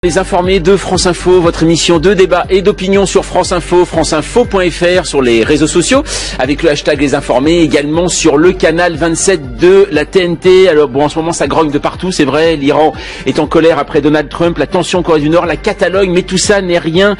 Les informés de France Info, votre émission de débat et d'opinion sur France Info, franceinfo.fr, sur les réseaux sociaux, avec le hashtag Les Informés, également sur le canal 27 de la TNT. Alors bon, en ce moment ça grogne de partout, c'est vrai, l'Iran est en colère après Donald Trump, la tension en Corée du Nord, la Catalogne, mais tout ça n'est rien,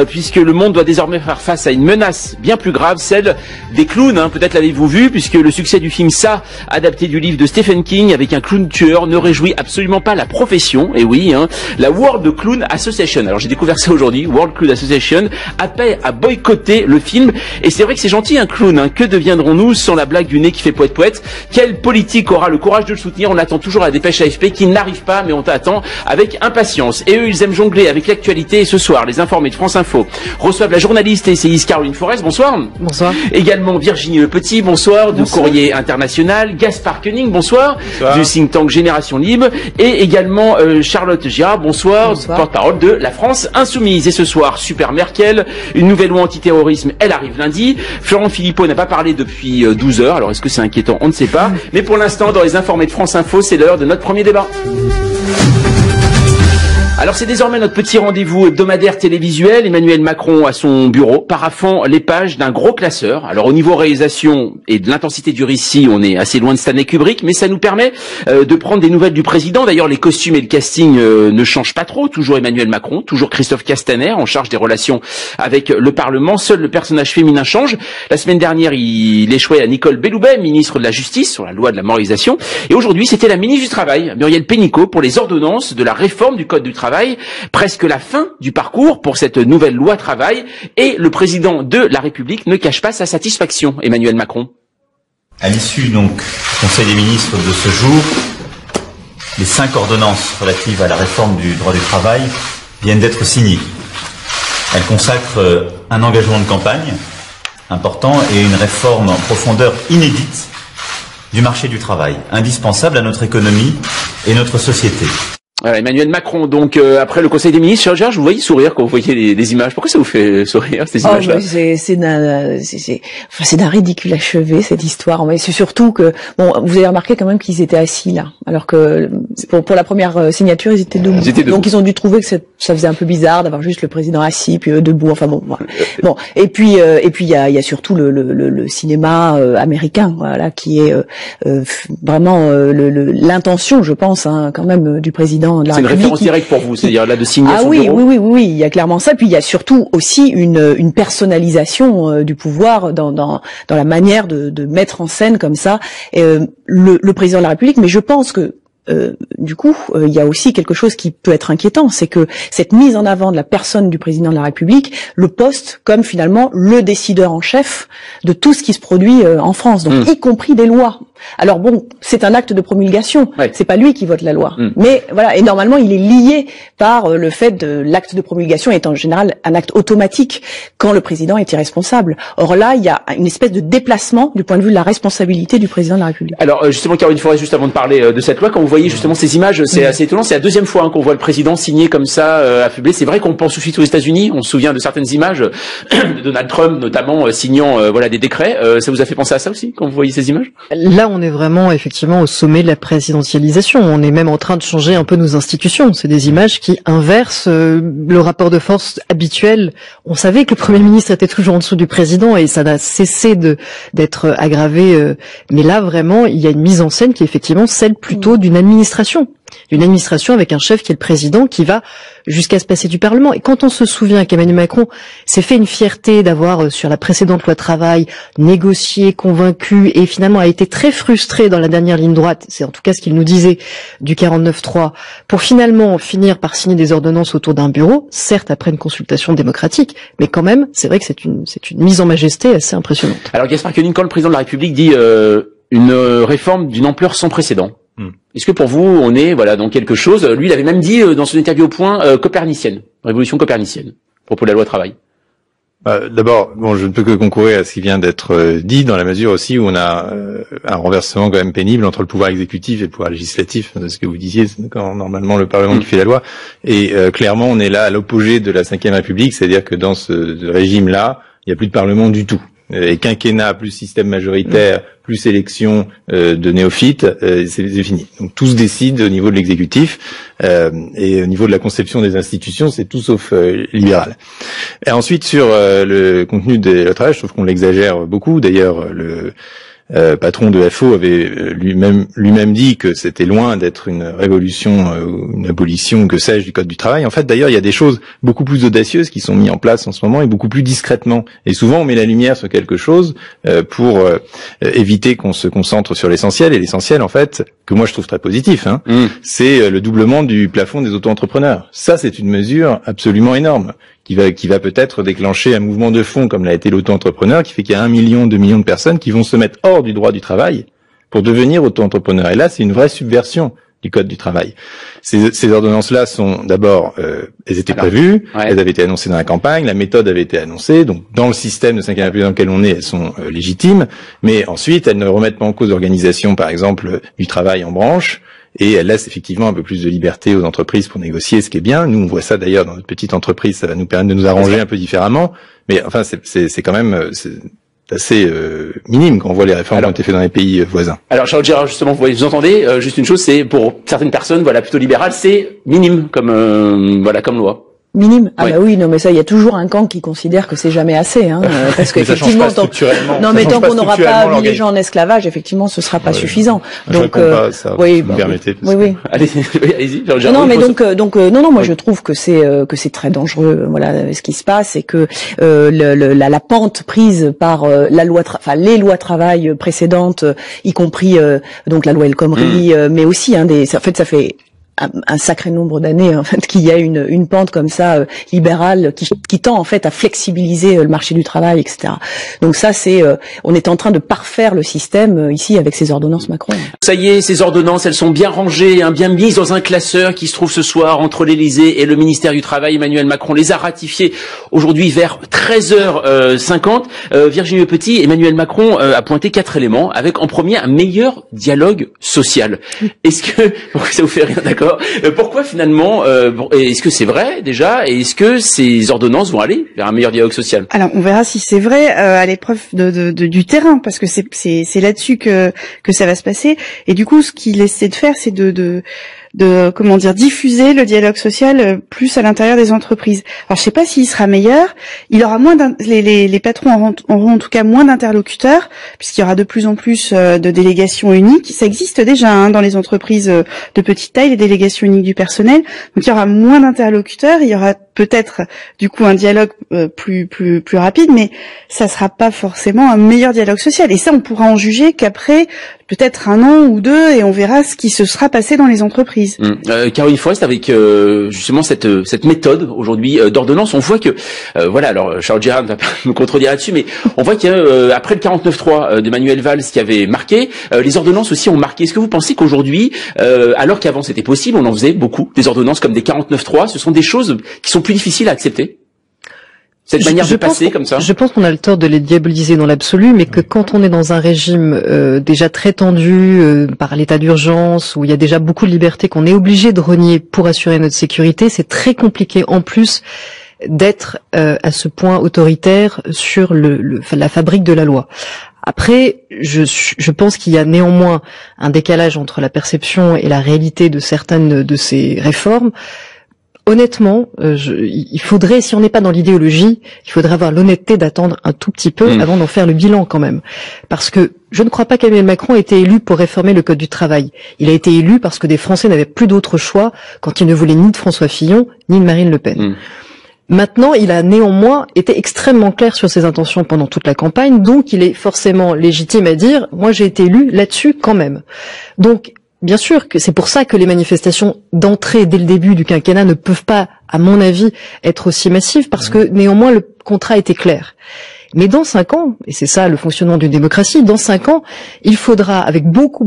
puisque le monde doit désormais faire face à une menace bien plus grave, celle des clowns, peut-être l'avez-vous vu, puisque le succès du film Ça, adapté du livre de Stephen King, avec un clown tueur, ne réjouit absolument pas la profession, et oui, la World Clown Association. Alors j'ai découvert ça aujourd'hui. World Clown Association appelle à boycotter le film. Et c'est vrai que c'est gentil un clown. Que deviendrons-nous sans la blague du nez qui fait poète-poète? Quel politique aura le courage de le soutenir? On attend toujours la dépêche AFP qui n'arrive pas, mais on t'attend avec impatience. Et eux, ils aiment jongler avec l'actualité. Et ce soir, les informés de France Info reçoivent la journaliste et essayiste Caroline Forest. Bonsoir. Bonsoir. Également Virginie Le Petit. Bonsoir. Du Courrier International. Gaspard Koenig. Bonsoir. Du think tank Génération Libre. Et également Charlotte Girard. Bonsoir. Porte-parole de la France Insoumise. Et ce soir, Super Merkel, une nouvelle loi antiterrorisme, elle arrive lundi. Florent Philippot n'a pas parlé depuis 12 heures. Alors est-ce que c'est inquiétant? On ne sait pas. Mais pour l'instant, dans les informés de France Info, c'est l'heure de notre premier débat. Alors c'est désormais notre petit rendez-vous hebdomadaire télévisuel. Emmanuel Macron à son bureau, paraphant les pages d'un gros classeur. Alors au niveau réalisation et de l'intensité du récit, on est assez loin de Stanley Kubrick, mais ça nous permet de prendre des nouvelles du président. D'ailleurs les costumes et le casting ne changent pas trop. Toujours Emmanuel Macron, toujours Christophe Castaner en charge des relations avec le Parlement. Seul le personnage féminin change. La semaine dernière, il échouait à Nicole Belloubet, ministre de la Justice, sur la loi de la moralisation. Et aujourd'hui, c'était la ministre du Travail, Muriel Pénicaud, pour les ordonnances de la réforme du Code du travail. Presque la fin du parcours pour cette nouvelle loi travail, et le président de la République ne cache pas sa satisfaction, Emmanuel Macron. À l'issue donc du Conseil des ministres de ce jour, les 5 ordonnances relatives à la réforme du droit du travail viennent d'être signées. Elles consacrent un engagement de campagne important et une réforme en profondeur inédite du marché du travail, indispensable à notre économie et notre société. Emmanuel Macron, donc après le Conseil des ministres, Georges, vous voyez sourire quand vous voyez des images. Pourquoi ça vous fait sourire, ces images-là? C'est d'un ridicule achevé, cette histoire. Mais c'est surtout que, bon, vous avez remarqué quand même qu'ils étaient assis là, alors que pour la première signature, ils étaient debout. Donc ils ont dû trouver que ça faisait un peu bizarre d'avoir juste le président assis puis eux debout. Enfin bon, voilà. Bon. Et puis il y a surtout le cinéma américain, voilà, qui est vraiment l'intention, je pense, quand même, du président. C'est une référence directe pour vous, c'est-à-dire là de signer son bureau. Oui, il y a clairement ça. Puis il y a surtout aussi une personnalisation du pouvoir dans la manière de mettre en scène comme ça le président de la République. Mais je pense que du coup, il y a aussi quelque chose qui peut être inquiétant, c'est que cette mise en avant de la personne du président de la République le poste comme finalement le décideur en chef de tout ce qui se produit en France, donc y compris des lois. Alors bon, c'est un acte de promulgation, c'est pas lui qui vote la loi, mais voilà, et normalement il est lié par le fait de l'acte de promulgation est en général un acte automatique quand le président est irresponsable. Or là, il y a une espèce de déplacement du point de vue de la responsabilité du président de la République. Alors justement, Caroline Forest, juste avant de parler de cette loi, quand vous voyez justement ces images, c'est assez étonnant. C'est la deuxième fois qu'on voit le président signer comme ça, affublé. C'est vrai qu'on pense tout de suite aux États-Unis. On se souvient de certaines images de Donald Trump, notamment signant des décrets. Ça vous a fait penser à ça aussi quand vous voyez ces images? Là, on est vraiment effectivement au sommet de la présidentialisation. On est même en train de changer un peu nos institutions. C'est des images qui inversent le rapport de force habituel. On savait que le Premier ministre était toujours en dessous du président et ça n'a cessé d'être aggravé. Mais là, vraiment, il y a une mise en scène qui est effectivement celle plutôt d'une administration avec un chef qui est le président, qui va jusqu'à se passer du Parlement. Et quand on se souvient qu'Emmanuel Macron s'est fait une fierté d'avoir, sur la précédente loi travail, négocié, convaincu, et finalement a été très frustré dans la dernière ligne droite, c'est en tout cas ce qu'il nous disait, du 49.3, pour finalement finir par signer des ordonnances autour d'un bureau, certes après une consultation démocratique, mais quand même, c'est vrai que c'est une mise en majesté assez impressionnante. Alors Gaspard Koenig, quand le président de la République dit une réforme d'une ampleur sans précédent, est-ce que pour vous, on est dans quelque chose? Lui, il avait même dit dans son interview au Point copernicienne, révolution copernicienne, à propos de la loi travail. D'abord, je ne peux que concourir à ce qui vient d'être dit, dans la mesure aussi où on a un renversement quand même pénible entre le pouvoir exécutif et le pouvoir législatif, de ce que vous disiez, c'est quand normalement le Parlement qui fait la loi. Et clairement, on est là à l'opposé de la Ve République, c'est-à-dire que dans ce régime-là, il n'y a plus de Parlement du tout. Et quinquennat plus système majoritaire plus élection de néophytes, c'est fini. Donc tout se décide au niveau de l'exécutif et au niveau de la conception des institutions, c'est tout sauf libéral. Et ensuite sur le contenu de travail, je trouve qu'on l'exagère beaucoup. D'ailleurs, le patron de FO avait lui-même dit que c'était loin d'être une révolution ou une abolition, que sais-je, du code du travail. En fait, d'ailleurs, il y a des choses beaucoup plus audacieuses qui sont mises en place en ce moment et beaucoup plus discrètement. Et souvent, on met la lumière sur quelque chose pour éviter qu'on se concentre sur l'essentiel. Et l'essentiel, en fait, que moi je trouve très positif, c'est le doublement du plafond des auto-entrepreneurs. Ça, c'est une mesure absolument énorme qui va peut-être déclencher un mouvement de fond comme l'a été l'auto-entrepreneur, qui fait qu'il y a 1 million, 2 millions de personnes qui vont se mettre hors du droit du travail pour devenir auto-entrepreneurs. Et là, c'est une vraie subversion du code du travail. Ces ordonnances-là sont d'abord, elles étaient prévues, elles avaient été annoncées dans la campagne, la méthode avait été annoncée, donc dans le système de 5e République dans lequel on est, elles sont légitimes, mais ensuite, elles ne remettent pas en cause l'organisation, par exemple, du travail en branche, et elle laisse effectivement un peu plus de liberté aux entreprises pour négocier, ce qui est bien. Nous, on voit ça d'ailleurs dans notre petite entreprise, ça va nous permettre de nous arranger un peu différemment. Mais enfin, c'est quand même assez minime quand on voit les réformes qui ont été faites dans les pays voisins. Alors, Charles Gérard, justement, vous entendez, juste une chose, c'est pour certaines personnes, voilà, plutôt libérales, c'est minime comme comme loi. Minime. Ah bah oui, non mais ça, il y a toujours un camp qui considère que c'est jamais assez, parce qu'effectivement, tant qu'on n'aura pas mis les gens en esclavage, effectivement, ce sera pas suffisant. Donc, oui, vous me permettez. Oui. Allez-y. Non, mais non, moi je trouve que c'est très dangereux, voilà, ce qui se passe, et que la pente prise par les lois travail précédentes, y compris donc la loi El Khomri, mais aussi en fait ça fait un sacré nombre d'années en fait qu'il y a une pente comme ça libérale qui tend en fait à flexibiliser le marché du travail, etc. Donc ça on est en train de parfaire le système ici avec ces ordonnances Macron. Ça y est, ces ordonnances, elles sont bien rangées, bien mises dans un classeur qui se trouve ce soir entre l'Élysée et le ministère du Travail. Emmanuel Macron les a ratifiées aujourd'hui vers 13h50. Virginie Petit, Emmanuel Macron a pointé 4 éléments avec en premier un meilleur dialogue social. Est-ce que ça vous fait rire, d'accord? Pourquoi finalement, est-ce que c'est vrai déjà, et est-ce que ces ordonnances vont aller vers un meilleur dialogue social? Alors on verra si c'est vrai à l'épreuve du terrain, parce que c'est là-dessus que ça va se passer. Et du coup, ce qu'il essaie de faire, c'est de diffuser le dialogue social plus à l'intérieur des entreprises. Alors je sais pas s'il sera meilleur, il aura moins les patrons auront en tout cas moins d'interlocuteurs, puisqu'il y aura de plus en plus de délégations uniques. Ça existe déjà dans les entreprises de petite taille, les délégations uniques du personnel. Donc il y aura moins d'interlocuteurs, il y aura peut-être du coup un dialogue plus rapide, mais ça sera pas forcément un meilleur dialogue social. Et ça, on pourra en juger qu'après peut-être 1 an ou 2, et on verra ce qui se sera passé dans les entreprises. Caroline Forest, avec justement cette méthode aujourd'hui d'ordonnance, on voit que alors Charles Gérard ne va pas me contredire là-dessus, mais on voit qu'après le 49.3 d'Emmanuel Valls qui avait marqué, les ordonnances aussi ont marqué. Est-ce que vous pensez qu'aujourd'hui, alors qu'avant c'était possible, on en faisait beaucoup, des ordonnances comme des 49.3, ce sont des choses qui sont plus difficiles à accepter? Cette manière de passer comme ça. Je pense qu'on a le tort de les diaboliser dans l'absolu, mais que quand on est dans un régime déjà très tendu par l'état d'urgence, où il y a déjà beaucoup de liberté qu'on est obligé de renier pour assurer notre sécurité, c'est très compliqué en plus d'être à ce point autoritaire sur la fabrique de la loi. Après, je pense qu'il y a néanmoins un décalage entre la perception et la réalité de certaines de ces réformes. Honnêtement, il faudrait, si on n'est pas dans l'idéologie, il faudrait avoir l'honnêteté d'attendre un tout petit peu avant d'en faire le bilan quand même. Parce que je ne crois pas qu'Emmanuel Macron ait été élu pour réformer le code du travail. Il a été élu parce que des Français n'avaient plus d'autre choix quand ils ne voulaient ni de François Fillon, ni de Marine Le Pen. Maintenant, il a néanmoins été extrêmement clair sur ses intentions pendant toute la campagne, donc il est forcément légitime à dire « moi j'ai été élu là-dessus quand même ». Donc, bien sûr que c'est pour ça que les manifestations d'entrée dès le début du quinquennat ne peuvent pas, à mon avis, être aussi massives, parce que néanmoins le contrat était clair. Mais dans 5 ans, et c'est ça le fonctionnement d'une démocratie, dans 5 ans, il faudra, avec beaucoup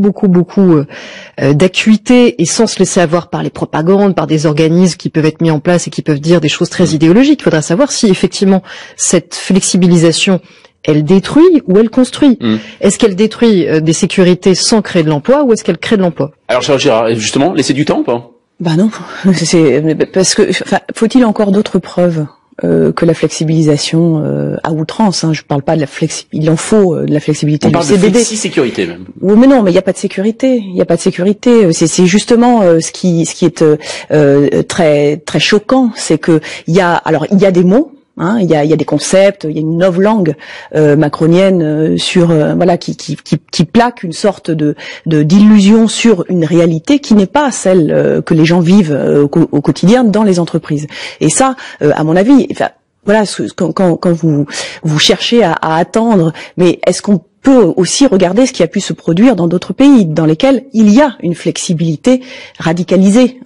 d'acuité et sans se laisser avoir par les propagandes, par des organismes qui peuvent être mis en place et qui peuvent dire des choses très idéologiques, il faudra savoir si effectivement cette flexibilisation elle détruit ou elle construit. Est-ce qu'elle détruit des sécurités sans créer de l'emploi, ou est-ce qu'elle crée de l'emploi? Alors Charles Gérard, justement, laisser du temps ou pas? Bah non, c'est parce que faut-il encore d'autres preuves que la flexibilisation à outrance. Je parle pas de la il en faut de la flexibilité. On parle du CDD. de flexi-sécurité même. Oui, mais non, mais il n'y a pas de sécurité. Il n'y a pas de sécurité. C'est justement ce qui est très très choquant, c'est que il y a des mots. Il y a des concepts, il y a une novlangue macronienne sur voilà qui plaque une sorte d'illusion sur une réalité qui n'est pas celle que les gens vivent au quotidien dans les entreprises. Et ça, à mon avis, enfin voilà, quand vous cherchez à attendre, mais est-ce qu'on peut aussi regarder ce qui a pu se produire dans d'autres pays dans lesquels il y a une flexibilité radicalisée.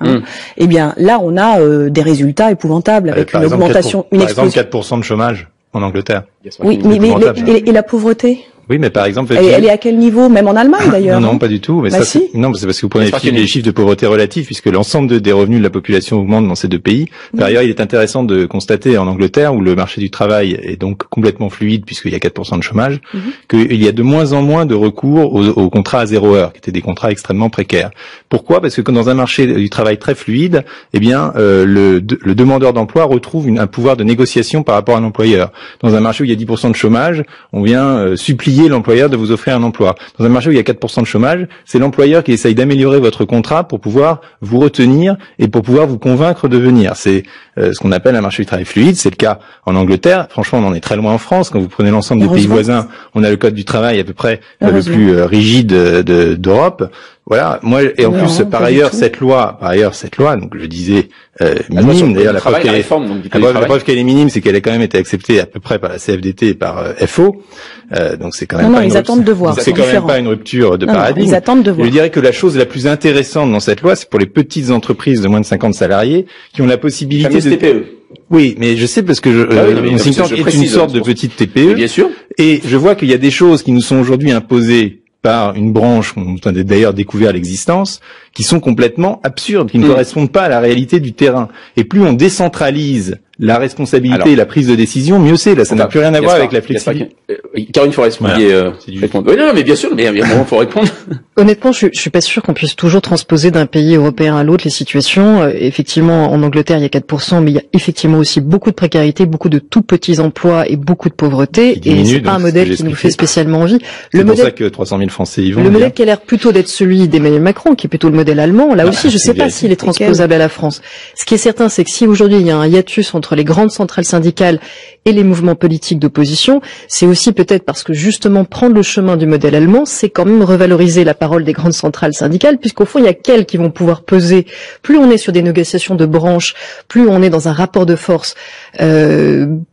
Eh bien, là, on a des résultats épouvantables avec une augmentation, une explosion. Par exemple, 4% de chômage en Angleterre. Oui, mais et la pauvreté? Oui, mais par exemple, elle est à quel niveau, même en Allemagne d'ailleurs? Non, pas du tout. Mais ça, non, c'est parce que vous prenez les chiffres de pauvreté relatifs, puisque l'ensemble des revenus de la population augmente dans ces deux pays. Par ailleurs, il est intéressant de constater en Angleterre, où le marché du travail est donc complètement fluide, puisqu'il y a 4% de chômage, qu'il y a de moins en moins de recours aux contrats à 0 heure, qui étaient des contrats extrêmement précaires. Pourquoi? Parce que dans un marché du travail très fluide, eh bien, le demandeur d'emploi retrouve un pouvoir de négociation par rapport à l'employeur. Dans un marché où il y a 10% de chômage, on vient supplier l'employeur de vous offrir un emploi. Dans un marché où il y a 4% de chômage, c'est l'employeur qui essaye d'améliorer votre contrat pour pouvoir vous retenir et pour pouvoir vous convaincre de venir. C'est ce qu'on appelle un marché du travail fluide. C'est le cas en Angleterre. Franchement, on en est très loin en France. Quand vous prenez l'ensemble des pays voisins, on a le code du travail à peu près le plus rigide d'Europe. Voilà, moi, et en plus, par ailleurs, cette loi, donc je disais, minime, d'ailleurs, la preuve qu'elle est minime, c'est qu'elle a quand même été acceptée à peu près par la CFDT et par FO, donc c'est quand même ils attendent de voir. C'est quand même pas une rupture de paradigme. Ils attendent de voir. Je dirais que la chose la plus intéressante dans cette loi, c'est pour les petites entreprises de moins de 50 salariés, qui ont la possibilité de TPE. Oui, mais je sais parce que Think est une sorte de petite TPE. Bien sûr. Et je vois qu'il y a des choses qui nous sont aujourd'hui imposées par une branche dont on a d'ailleurs découvert l'existence, qui sont complètement absurdes, qui ne correspondent pas à la réalité du terrain. Et plus on décentralise la responsabilité et la prise de décision, mieux c'est. Là, ça n'a plus rien à voir avec la flexibilité. Caroline Forest, vous vouliez répondre. Oui, non, mais bien sûr, mais il y a un moment, il faut répondre. Honnêtement, je suis pas sûr qu'on puisse toujours transposer d'un pays européen à l'autre les situations. Effectivement, en Angleterre, il y a 4%, mais il y a effectivement aussi beaucoup de précarité, beaucoup de tout petits emplois et beaucoup de pauvreté. Et c'est pas un modèle qui nous fait spécialement envie. C'est pour ça que 300 000 Français y vont. Le modèle qui a l'air plutôt d'être celui d'Emmanuel Macron, qui est plutôt le modèle allemand, là aussi, je sais pas s'il est transposable à la France. Ce qui est certain, c'est que si aujourd'hui il y a un hiatus entre les grandes centrales syndicales et les mouvements politiques d'opposition, c'est aussi peut-être parce que justement prendre le chemin du modèle allemand, c'est quand même revaloriser la parole des grandes centrales syndicales, puisqu'au fond il y a qu'elles qui vont pouvoir peser. Plus on est sur des négociations de branches, plus on est dans un rapport de force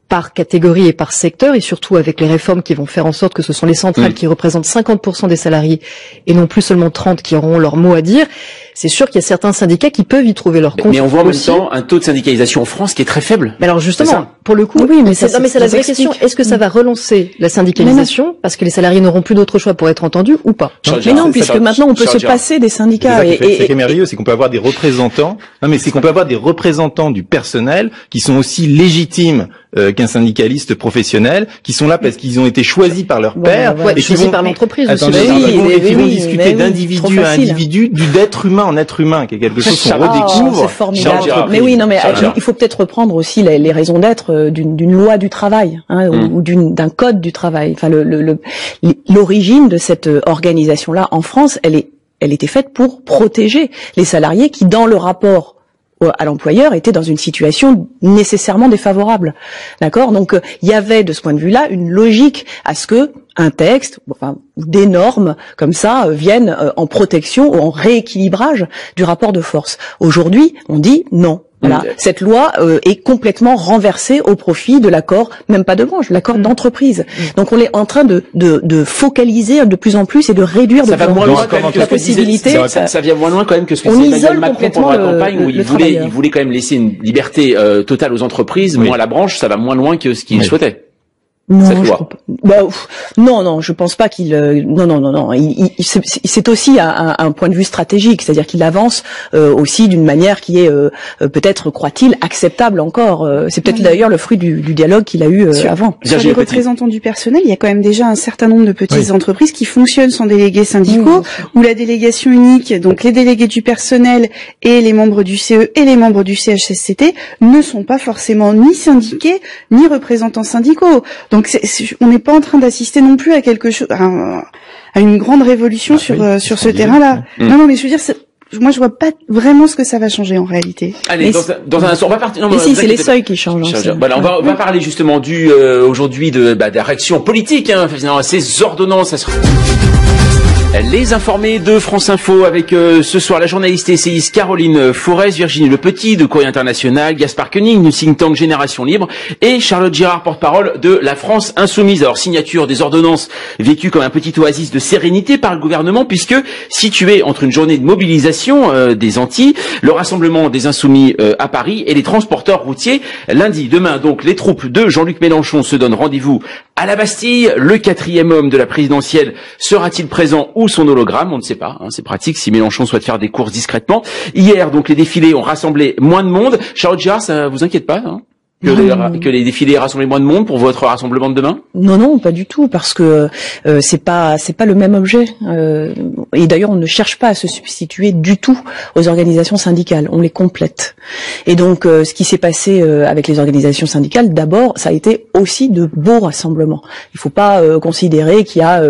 par catégorie et par secteur, et surtout avec les réformes qui vont faire en sorte que ce sont les centrales qui représentent 50% des salariés et non plus seulement 30 qui auront leur mot à dire. C'est sûr qu'il y a certains syndicats qui peuvent y trouver leur compte. Mais on voit en même temps un taux de syndicalisation en France qui est très faible. Mais alors justement, pour le coup, mais c'est la vraie question. Est-ce que ça va relancer la syndicalisation parce que les salariés n'auront plus d'autre choix pour être entendus ou pas? Mais non, puisque maintenant on peut se passer des syndicats. Ce qui est merveilleux, c'est qu'on peut avoir des représentants. Non, mais c'est qu'on peut avoir des représentants du personnel qui sont aussi légitimes qu'un syndicaliste professionnel, qui sont là parce qu'ils ont été choisis par leur père et qui vont par l'entreprise aussi. Et qui vont discuter d'individu à individu, d'être humain en être humain, qui est quelque chose qu'on redécouvre. C'est formidable. Mais oui, non, mais il faut peut-être reprendre aussi les raisons d'être d'une loi du travail, ou d'un code du travail. Enfin, l'origine de cette organisation-là en France, elle était faite pour protéger les salariés qui, dans le rapport à l'employeur, était dans une situation nécessairement défavorable. D'accord? Donc, il y avait, de ce point de vue-là, une logique à ce que un texte, enfin, des normes, comme ça, viennent en protection ou en rééquilibrage du rapport de force. Aujourd'hui, on dit non. Voilà, cette loi est complètement renversée au profit de l'accord, même pas de branche, l'accord d'entreprise. Donc on est en train de focaliser de plus en plus et de réduire de plus en plus la possibilité. Ça vient moins loin quand même que ce que disait Emmanuel Macron pendant la campagne où il voulait quand même laisser une liberté totale aux entreprises, moins à la branche, ça va moins loin que ce qu'il souhaitait. Non, je pense pas qu'il. Non. C'est aussi un point de vue stratégique, c'est-à-dire qu'il avance aussi d'une manière qui est peut-être, croit-il, acceptable encore. C'est peut-être d'ailleurs le fruit du dialogue qu'il a eu avant. Sur les représentants du personnel, il y a quand même déjà un certain nombre de petites entreprises qui fonctionnent sans délégués syndicaux, où la délégation unique, donc les délégués du personnel et les membres du CE et les membres du CHSCT, ne sont pas forcément ni syndiqués ni représentants syndicaux. Donc on n'est pas en train d'assister non plus à quelque chose, à une grande révolution sur ce terrain-là. Non, mais je veux dire, moi je vois pas vraiment ce que ça va changer en réalité. Allez, dans un on va partir. Mais si, c'est les seuils qui changent. Voilà, on va parler justement aujourd'hui de la réaction politique, finalement, ces ordonnances. Les informés de France Info avec ce soir la journaliste et essayiste Caroline Forest, Virginie Le Petit de Courrier International, Gaspard Koenig du think tank Génération Libre et Charlotte Girard, porte-parole de la France Insoumise. Alors, signature des ordonnances vécues comme un petit oasis de sérénité par le gouvernement, puisque situé entre une journée de mobilisation des Antilles, le rassemblement des Insoumis à Paris et les transporteurs routiers lundi. Demain, donc, les troupes de Jean-Luc Mélenchon se donnent rendez-vous à la Bastille. Le 4e homme de la présidentielle sera-t-il présent ou son hologramme? On ne sait pas. C'est pratique si Mélenchon souhaite faire des courses discrètement. Hier, donc, les défilés ont rassemblé moins de monde. Charlotte Girard, ça vous inquiète pas, que les défilés rassemblent moins de monde pour votre rassemblement de demain? Non, pas du tout, parce que c'est pas le même objet. Et d'ailleurs, on ne cherche pas à se substituer du tout aux organisations syndicales. On les complète. Et donc, ce qui s'est passé avec les organisations syndicales, d'abord, ça a été aussi de beaux rassemblements. Il faut pas considérer qu'il y a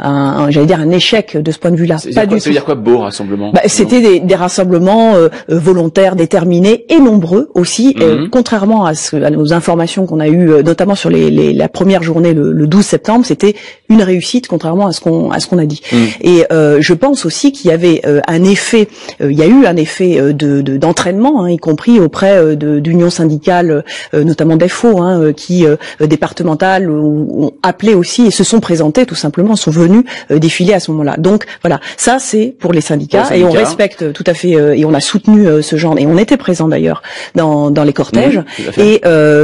un échec de ce point de vue-là. Ça veut dire quoi, beau rassemblement? C'était des rassemblements volontaires, déterminés et nombreux aussi, contrairement à nos informations qu'on a eues, notamment sur la première journée le 12 septembre, c'était une réussite, contrairement à ce qu'on a dit. Et je pense aussi qu'il y avait un effet, il y a eu un effet d'entraînement, y compris auprès d'unions syndicales, notamment d'EFO, qui départementales ont appelé aussi et se sont présentés tout simplement, sont venus défiler à ce moment-là. Donc voilà, ça c'est pour les syndicats et on respecte tout à fait et on a soutenu ce genre et on était présents d'ailleurs dans les cortèges et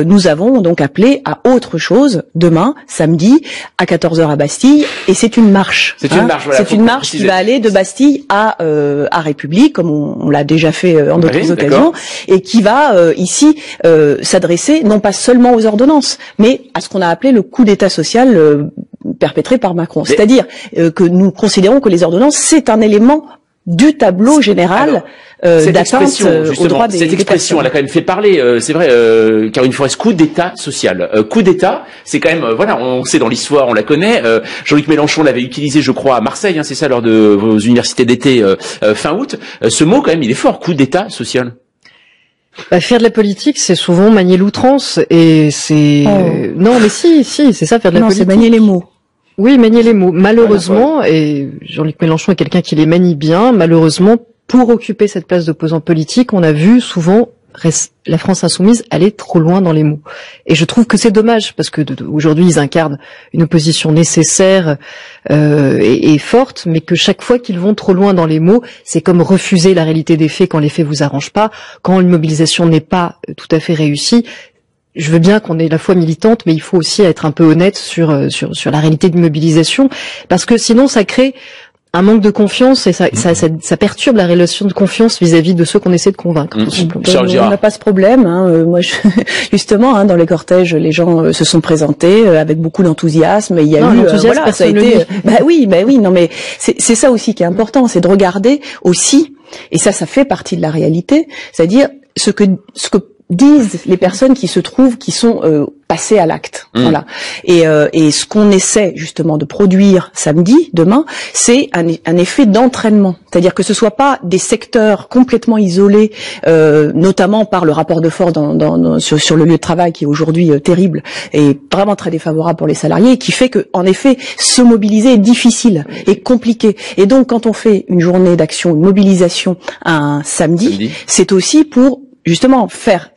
nous avons donc appelé à autre chose demain, samedi, à 14h à Bastille, et c'est une marche. C'est une marche, voilà. C'est une marche qui va aller de Bastille à République, comme on l'a déjà fait en d'autres occasions, et qui va ici s'adresser non pas seulement aux ordonnances, mais à ce qu'on a appelé le coup d'État social perpétré par Macron. C'est-à-dire que nous considérons que les ordonnances, c'est un élément du tableau général d'atteinte aux droits des Cette expression, elle a quand même fait parler, c'est vrai, Caroline Forest, coup d'État social. Coup d'État, c'est quand même, on sait dans l'histoire, on la connaît. Jean-Luc Mélenchon l'avait utilisé, je crois, à Marseille, c'est ça, lors de vos universités d'été fin août. Ce mot, quand même, il est fort, coup d'État social. Faire de la politique, c'est souvent manier l'outrance, et c'est... non, mais si, c'est ça, faire de la politique. C'est manier les mots. Oui, manier les mots. Malheureusement, et Jean-Luc Mélenchon est quelqu'un qui les manie bien, malheureusement, pour occuper cette place d'opposant politique, on a vu souvent la France insoumise aller trop loin dans les mots. Et je trouve que c'est dommage, parce que aujourd'hui, ils incarnent une opposition nécessaire et forte, mais que chaque fois qu'ils vont trop loin dans les mots, c'est comme refuser la réalité des faits quand les faits vous arrangent pas, quand une mobilisation n'est pas tout à fait réussie. Je veux bien qu'on ait la foi militante, mais il faut aussi être un peu honnête sur la réalité d'une mobilisation, parce que sinon ça crée un manque de confiance et ça perturbe la relation de confiance vis-à-vis de ceux qu'on essaie de convaincre. On n'a pas ce problème. Moi, justement, dans les cortèges, les gens se sont présentés avec beaucoup d'enthousiasme. Il y a eu, ça a été. Oui. Non, mais c'est ça aussi qui est important, c'est de regarder aussi, et ça fait partie de la réalité, c'est-à-dire ce que disent les personnes qui sont passées à l'acte. Voilà. Et ce qu'on essaie justement de produire samedi, demain, c'est un effet d'entraînement. C'est-à-dire que ce soit pas des secteurs complètement isolés, notamment par le rapport de force sur le lieu de travail qui est aujourd'hui terrible et vraiment très défavorable pour les salariés, et qui fait que, en effet, se mobiliser est difficile et compliqué. Et donc, quand on fait une journée d'action, une mobilisation un samedi, c'est aussi pour justement faire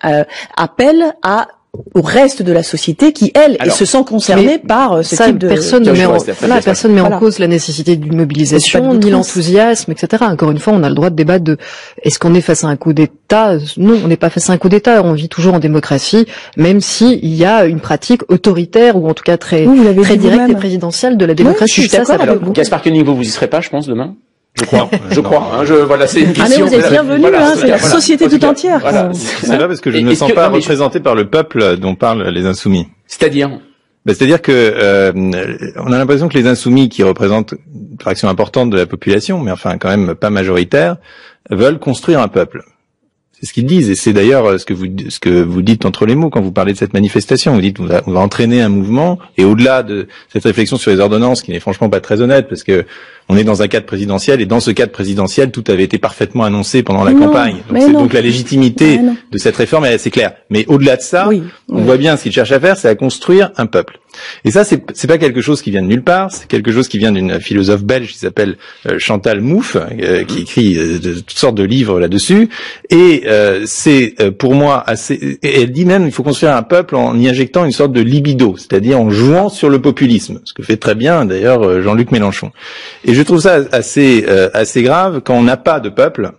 appel à au reste de la société qui, se sent concernée par ce type de... Personne ne met en cause la nécessité d'une mobilisation, ni l'enthousiasme, etc. Encore une fois, on a le droit de débattre de est-ce qu'on est face à un coup d'État? Non, on n'est pas face à un coup d'État. On vit toujours en démocratie, même s'il y a une pratique autoritaire ou en tout cas très directe et présidentielle de la démocratie. Oui, je suis d'accord avec vous. Gaspard Koenig, vous y serez pas, je pense, demain? Je crois. Voilà, c'est une question. Ah, mais vous êtes bienvenue, c'est la société tout entière. Voilà, c'est pas parce que je ne me sens pas représenté par le peuple dont parlent les insoumis. C'est-à-dire? C'est-à-dire que on a l'impression que les insoumis, qui représentent une fraction importante de la population, mais enfin quand même pas majoritaire, veulent construire un peuple. C'est ce qu'ils disent, et c'est d'ailleurs ce que vous dites entre les mots quand vous parlez de cette manifestation. Vous dites on va entraîner un mouvement, et au-delà de cette réflexion sur les ordonnances, qui n'est franchement pas très honnête, parce que on est dans un cadre présidentiel, et dans ce cadre présidentiel, tout avait été parfaitement annoncé pendant la campagne. Donc la légitimité de cette réforme est assez claire. Mais au-delà de ça, on voit bien ce qu'ils cherchent à faire, c'est à construire un peuple. Et ça, c'est pas quelque chose qui vient de nulle part, c'est quelque chose qui vient d'une philosophe belge qui s'appelle Chantal Mouffe, qui écrit toutes sortes de livres là-dessus. Et c'est pour moi assez... Et elle dit même il faut construire un peuple en y injectant une sorte de libido, c'est-à-dire en jouant sur le populisme, ce que fait très bien d'ailleurs Jean-Luc Mélenchon. Et je trouve ça assez grave quand on n'a pas de peuple,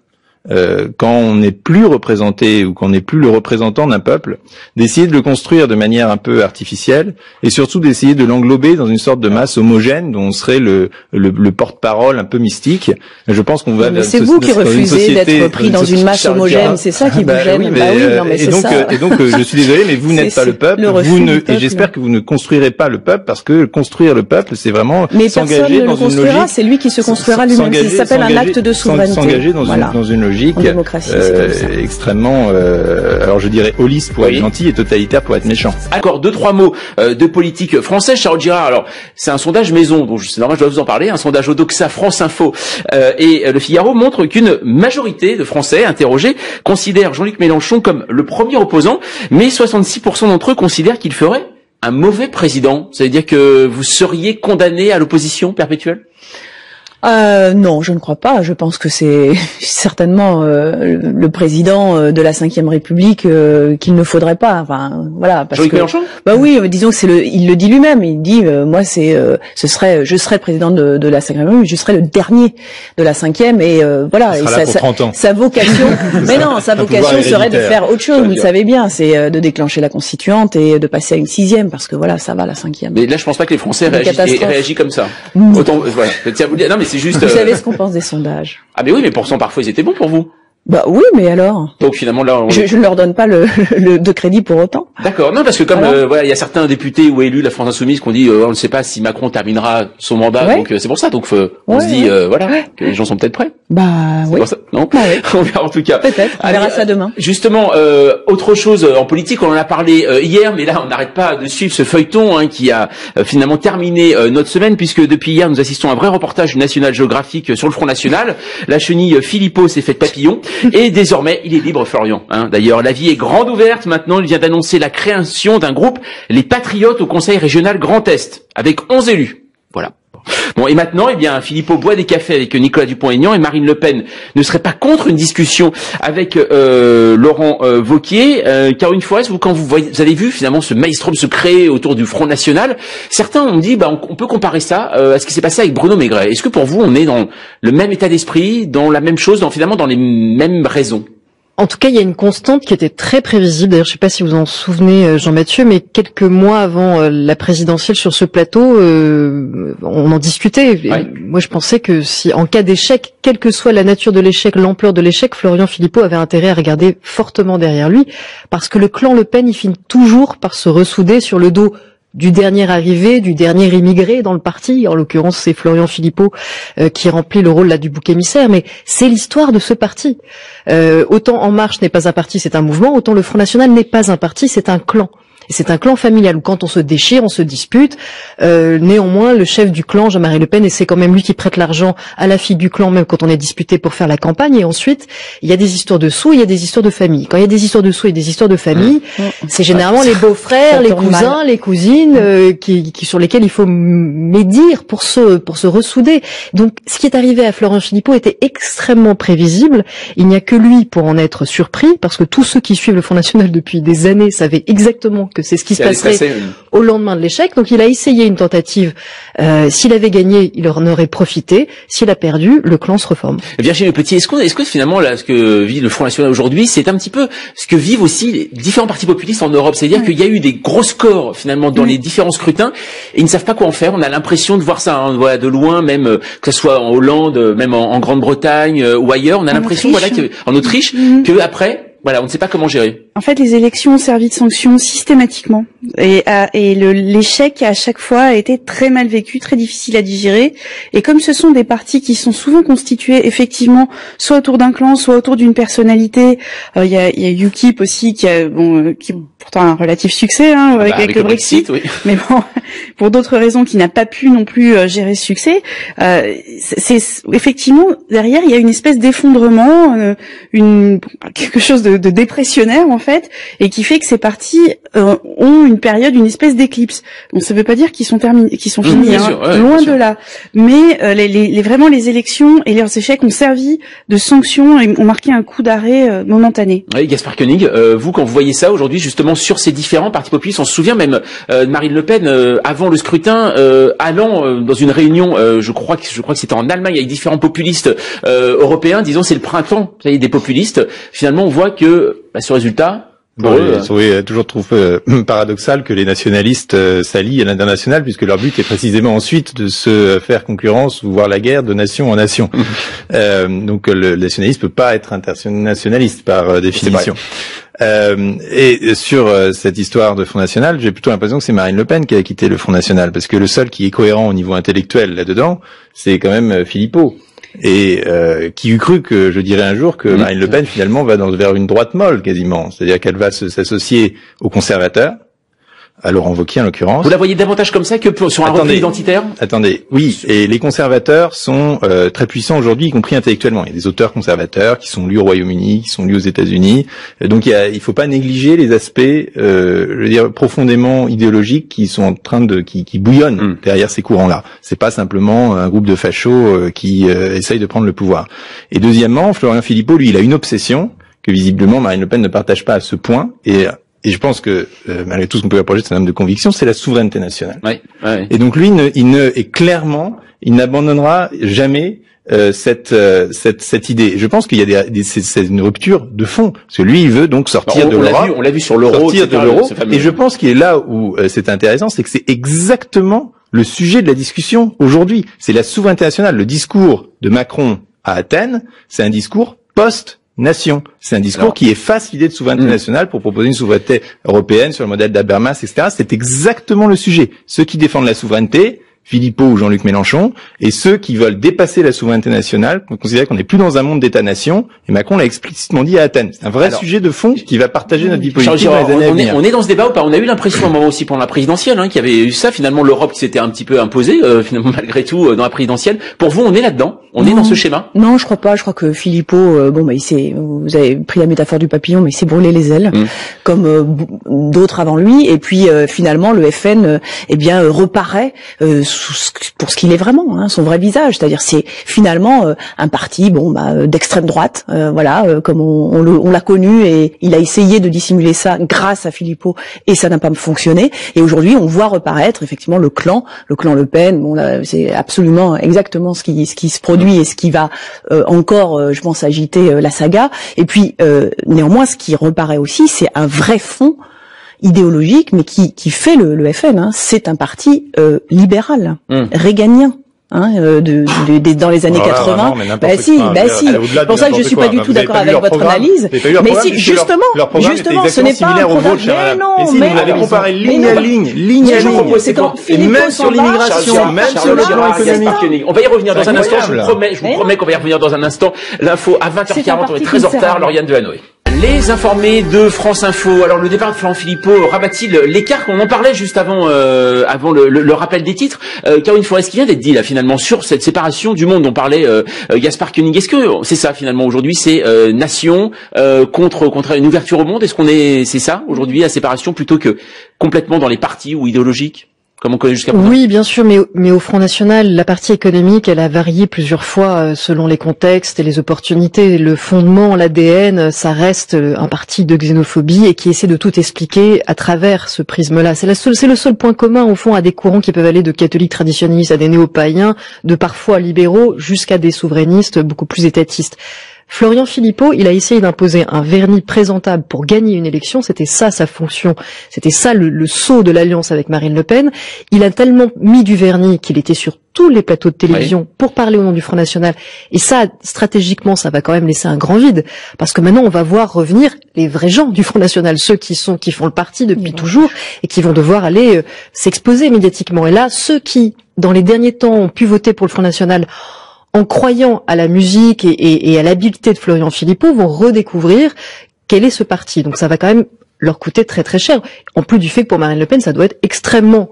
quand on n'est plus représenté ou qu'on n'est plus le représentant d'un peuple, d'essayer de le construire de manière un peu artificielle et surtout d'essayer de l'englober dans une sorte de masse homogène dont on serait le porte-parole un peu mystique. Je pense qu'on va... Mais c'est vous qui refusez d'être pris dans une masse homogène, c'est ça qui vous gêne. Et donc je suis désolé, mais vous n'êtes pas le peuple, et j'espère que vous ne construirez pas le peuple, parce que construire le peuple, c'est vraiment s'engager dans une logique. C'est lui qui se construira lui-même. Ça s'appelle un acte de souveraineté. S'engager dans une logique extrêmement, alors je dirais holiste pour être gentil et totalitaire pour être méchant. Encore 2-3 mots de politique française. Charles Girard, alors c'est un sondage maison, donc c'est normal, je dois vous en parler, un sondage Odoxa France Info et Le Figaro montre qu'une majorité de Français interrogés considèrent Jean-Luc Mélenchon comme le premier opposant, mais 66% d'entre eux considèrent qu'il ferait un mauvais président. Ça veut dire que vous seriez condamné à l'opposition perpétuelle? Non, je ne crois pas. Je pense que c'est certainement le président de la Ve République qu'il ne faudrait pas. Enfin, voilà. Jean-Luc Mélenchon ? Bah oui, disons que il le dit lui-même. Il dit, moi, je serais président de la Ve République, je serais le dernier de la Ve, et voilà. Il sera là pour 30 ans. Sa vocation, mais non, sa vocation serait de faire autre chose. Vous le savez bien, c'est de déclencher la constituante et de passer à une 6e, parce que voilà, ça va la 5e. Mais là, je pense pas que les Français réagissent comme ça. Autant, voilà. Tiens, vous dire, non, mais c'est juste. Vous savez ce qu'on pense des sondages. Ah mais oui, mais pourtant parfois ils étaient bons pour vous. Bah oui, mais alors. Donc finalement là, je ne leur donne pas de crédit pour autant. D'accord. Non, parce que comme voilà, il y a certains députés ou élus de la France Insoumise qui ont dit on ne sait pas si Macron terminera son mandat, donc c'est pour ça. Donc on se dit voilà que les gens sont peut-être prêts. Bah oui. Pour ça, non. On verra en tout cas. Peut-être. On verra ça demain. Justement, autre chose en politique, on en a parlé hier, mais là on n'arrête pas de suivre ce feuilleton qui a finalement terminé notre semaine, puisque depuis hier nous assistons à un vrai reportage du National Geographic sur le Front National. La chenille Philippot s'est faite papillon. Et désormais, il est libre, Florian. D'ailleurs, la vie est grande ouverte. Maintenant, il vient d'annoncer la création d'un groupe, les Patriotes, au Conseil régional Grand Est, avec 11 élus. Voilà. Bon, et maintenant, eh bien, Philippot boit des cafés avec Nicolas Dupont-Aignan, et Marine Le Pen ne serait pas contre une discussion avec Laurent Wauquiez, car une fois, quand vous avez vu finalement ce maelstrom se créer autour du Front National, certains ont dit, on peut comparer ça à ce qui s'est passé avec Bruno Maigret. Est-ce que pour vous, on est dans le même état d'esprit, dans la même chose, finalement dans les mêmes raisons? En tout cas, il y a une constante qui était très prévisible. D'ailleurs, je ne sais pas si vous en souvenez, Jean-Mathieu, mais quelques mois avant la présidentielle sur ce plateau, on en discutait. Ouais. Moi, je pensais que si, en cas d'échec, quelle que soit la nature de l'échec, l'ampleur de l'échec, Florian Philippot avait intérêt à regarder fortement derrière lui, parce que le clan Le Pen, il finit toujours par se ressouder sur le dos du dernier arrivé, du dernier immigré dans le parti. En l'occurrence, c'est Florian Philippot qui remplit le rôle là du bouc émissaire, mais c'est l'histoire de ce parti. Autant En Marche n'est pas un parti, c'est un mouvement, autant le Front National n'est pas un parti, c'est un clan. Et c'est un clan familial où quand on se déchire, on se dispute. Néanmoins, le chef du clan, Jean-Marie Le Pen, et c'est quand même lui qui prête l'argent à la fille du clan, même quand on est disputé pour faire la campagne. Et ensuite, il y a des histoires de sous, il y a des histoires de famille. Quand il y a des histoires de sous et des histoires de famille, c'est généralement les beaux-frères, les cousins, les cousines, qui sur lesquels il faut médire pour se ressouder. Donc, ce qui est arrivé à Florent Philippot était extrêmement prévisible. Il n'y a que lui pour en être surpris, parce que tous ceux qui suivent le Front National depuis des années savaient exactement que c'est ce qui se passerait au lendemain de l'échec. Donc il a essayé une tentative. S'il avait gagné, il en aurait profité. S'il a perdu, le clan se reforme. Virginie Le Petit, est-ce que finalement là, ce que vit le Front National aujourd'hui, c'est un petit peu ce que vivent aussi les différents partis populistes en Europe, c'est-à-dire qu'il y a eu des gros scores finalement dans les différents scrutins et ils ne savent pas quoi en faire. On a l'impression de voir ça voilà, de loin, même que ce soit en Hollande, même en Grande-Bretagne ou ailleurs. On a l'impression voilà en Autriche que après voilà, on ne sait pas comment gérer. En fait, les élections ont servi de sanction systématiquement. Et l'échec, à chaque fois, a été très mal vécu, très difficile à digérer. Et comme ce sont des partis qui sont souvent constitués, effectivement, soit autour d'un clan, soit autour d'une personnalité, il y a UKIP aussi, qui a pourtant un relatif succès, avec le Brexit. Oui. Mais bon, pour d'autres raisons, qui n'a pas pu non plus gérer ce succès. C'est effectivement, derrière, il y a une espèce d'effondrement, quelque chose de dépressionnaire en fait, et qui fait que ces partis ont une espèce d'éclipse. Donc ça veut pas dire qu'ils sont finis, loin de là. Mais vraiment les élections et leurs échecs ont servi de sanction et ont marqué un coup d'arrêt momentané. Oui, Gaspard Koenig, vous quand vous voyez ça aujourd'hui justement sur ces différents partis populistes, on se souvient même de Marine Le Pen avant le scrutin allant dans une réunion, je crois que c'était en Allemagne avec différents populistes européens, disons c'est le printemps des populistes. Finalement on voit que ce résultat Oui, toujours trouve paradoxal que les nationalistes s'allient à l'international, puisque leur but est précisément ensuite de se faire concurrence ou voir la guerre de nation en nation. Donc le nationaliste peut pas être internationaliste par définition. Et sur cette histoire de Front National, j'ai plutôt l'impression que c'est Marine Le Pen qui a quitté le Front National, parce que le seul qui est cohérent au niveau intellectuel là-dedans, c'est quand même Philippot. Et qui eût cru que je dirais un jour que Marine Le Pen finalement va vers une droite molle quasiment, c'est-à-dire qu'elle va s'associer aux conservateurs, à Laurent Wauquiez en l'occurrence. Vous la voyez davantage comme ça que sur un repli identitaire ? Attendez, oui, et les conservateurs sont très puissants aujourd'hui, y compris intellectuellement. Il y a des auteurs conservateurs qui sont lus au Royaume-Uni, qui sont lus aux États-Unis. Donc il faut pas négliger les aspects, je veux dire, profondément idéologiques qui sont en train qui bouillonnent derrière ces courants-là. C'est pas simplement un groupe de fachos qui essaye de prendre le pouvoir. Et deuxièmement, Florian Philippot, lui, il a une obsession que visiblement Marine Le Pen ne partage pas à ce point. Et je pense que, malgré tout ce qu'on peut approcher de cet homme de conviction, c'est la souveraineté nationale. Ouais. Et donc lui, il n'abandonnera jamais cette idée. Je pense qu'il y a c'est une rupture de fond, parce que lui, il veut donc sortir de l'Europe. On l'a vu sur l'euro, Et je pense qu'il est là où c'est intéressant, c'est que c'est exactement le sujet de la discussion aujourd'hui. C'est la souveraineté nationale. Le discours de Macron à Athènes, c'est un discours post-nation. C'est un discours qui efface l'idée de souveraineté nationale pour proposer une souveraineté européenne sur le modèle d'Habermas, etc. C'est exactement le sujet. Ceux qui défendent la souveraineté, Philippot ou Jean-Luc Mélenchon, et ceux qui veulent dépasser la souveraineté nationale, considérer qu'on n'est plus dans un monde d'État-nation, et Macron l'a explicitement dit à Athènes. C'est un vrai sujet de fond qui va partager notre vie politique dans les années à venir. On est dans ce débat ou pas ? On a eu l'impression à un moment aussi pendant la présidentielle, qu'il y avait eu ça, finalement l'Europe qui s'était un petit peu imposée, finalement malgré tout, dans la présidentielle. Pour vous, on est là-dedans ? On est dans ce schéma ? Non, je crois pas. Je crois que Philippot, vous avez pris la métaphore du papillon, mais il s'est brûlé les ailes, comme d'autres avant lui. Et puis finalement, le FN, reparaît pour ce qu'il est vraiment, son vrai visage. C'est-à-dire, c'est finalement un parti, d'extrême droite, comme on l'a connu, et il a essayé de dissimuler ça grâce à Philippot, et ça n'a pas fonctionné. Et aujourd'hui, on voit reparaître effectivement le clan Le Pen. C'est absolument exactement ce qui se produit et ce qui va encore, je pense, agiter la saga. Et puis, néanmoins, ce qui reparaît aussi, c'est un vrai fond idéologique, mais qui fait le FN. C'est un parti libéral, réganien. Dans les années 80. Si. C'est pour ça que je suis pas du tout d'accord avec votre analyse. Mais si, justement, ce n'est pas un programme. Mais non, vous avez comparé ligne à ligne. C'est quand Philippot même sur l'immigration, même sur le plan économique. On va y revenir dans un instant, je vous promets qu'on va y revenir dans un instant. L'info à 20h40, on est très en retard, Lauriane Delanoë. Les informés de France Info. Alors le départ de Florent Philippot rabat-t-il l'écart? On en parlait juste avant le rappel des titres. Caroline Forest, qui vient d'être dit là finalement sur cette séparation du monde dont parlait Gaspard Koenig. Est-ce que c'est ça finalement aujourd'hui? C'est nation contre une ouverture au monde. Est-ce qu'on c'est ça aujourd'hui, la séparation, plutôt que complètement dans les partis ou idéologiques comme on connaît jusqu'à présent? Oui, bien sûr, mais au Front National, la partie économique, elle a varié plusieurs fois selon les contextes et les opportunités. Le fondement, l'ADN, ça reste un parti de xénophobie et qui essaie de tout expliquer à travers ce prisme-là. C'est le seul point commun, au fond, à des courants qui peuvent aller de catholiques traditionnalistes à des néo-païens, de parfois libéraux jusqu'à des souverainistes beaucoup plus étatistes. Florian Philippot, il a essayé d'imposer un vernis présentable pour gagner une élection. C'était ça sa fonction. C'était ça le saut de l'alliance avec Marine Le Pen. Il a tellement mis du vernis qu'il était sur tous les plateaux de télévision pour parler au nom du Front National. Et ça, stratégiquement, ça va quand même laisser un grand vide. Parce que maintenant, on va voir revenir les vrais gens du Front National, ceux qui font le parti depuis toujours et qui vont devoir aller s'exposer médiatiquement. Et là, ceux qui, dans les derniers temps, ont pu voter pour le Front National en croyant à la musique et à l'habileté de Florian Philippot, vont redécouvrir quel est ce parti. Donc ça va quand même leur coûter très très cher. En plus du fait que pour Marine Le Pen, ça doit être extrêmement